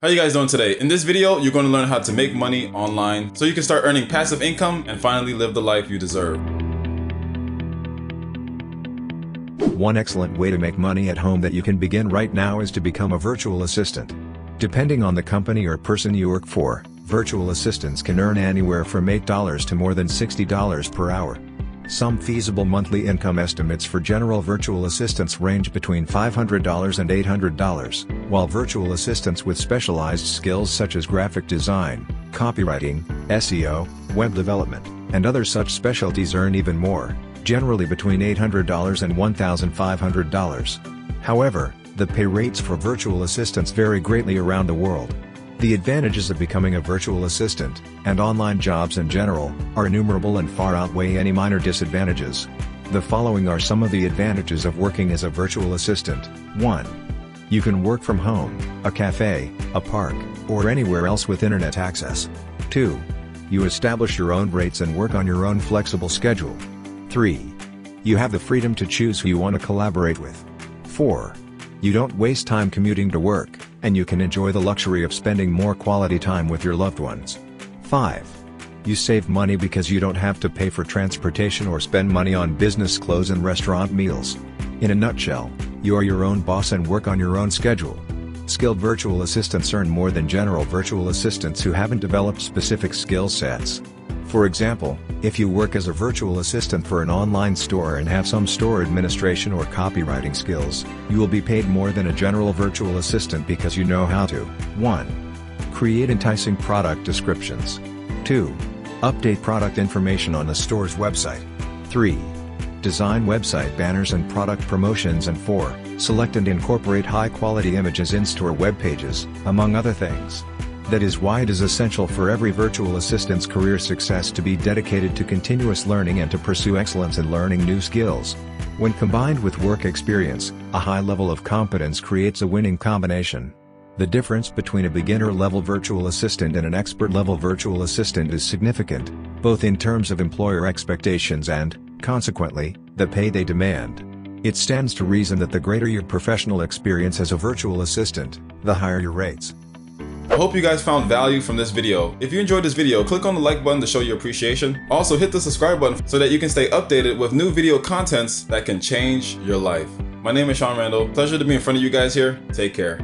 How you guys doing today? In this video, you're going to learn how to make money online so you can start earning passive income and finally live the life you deserve. One excellent way to make money at home that you can begin right now is to become a virtual assistant. Depending on the company or person you work for, virtual assistants can earn anywhere from $8 to more than $60 per hour. Some feasible monthly income estimates for general virtual assistants range between $500 and $800, while virtual assistants with specialized skills such as graphic design, copywriting, SEO, web development, and other such specialties earn even more, generally between $800 and $1,500. However, the pay rates for virtual assistants vary greatly around the world. The advantages of becoming a virtual assistant, and online jobs in general, are innumerable and far outweigh any minor disadvantages. The following are some of the advantages of working as a virtual assistant. 1. You can work from home, a cafe, a park, or anywhere else with internet access. 2. You establish your own rates and work on your own flexible schedule. 3. You have the freedom to choose who you want to collaborate with. 4. You don't waste time commuting to work, and you can enjoy the luxury of spending more quality time with your loved ones. 5. You save money because you don't have to pay for transportation or spend money on business clothes and restaurant meals. In a nutshell, you are your own boss and work on your own schedule. Skilled virtual assistants earn more than general virtual assistants who haven't developed specific skill sets. For example, if you work as a virtual assistant for an online store and have some store administration or copywriting skills, you will be paid more than a general virtual assistant because you know how to 1. Create enticing product descriptions. 2. Update product information on the store's website. 3. Design website banners and product promotions, and 4. Select and incorporate high-quality images in store web pages, among other things. That is why it is essential for every virtual assistant's career success to be dedicated to continuous learning and to pursue excellence in learning new skills. When combined with work experience, a high level of competence creates a winning combination. The difference between a beginner-level virtual assistant and an expert-level virtual assistant is significant, both in terms of employer expectations and, consequently, the pay they demand. It stands to reason that the greater your professional experience as a virtual assistant, the higher your rates. I hope you guys found value from this video. If you enjoyed this video, click on the like button to show your appreciation. Also hit the subscribe button so that you can stay updated with new video contents that can change your life. My name is Shaun Randall. Pleasure to be in front of you guys here. Take care.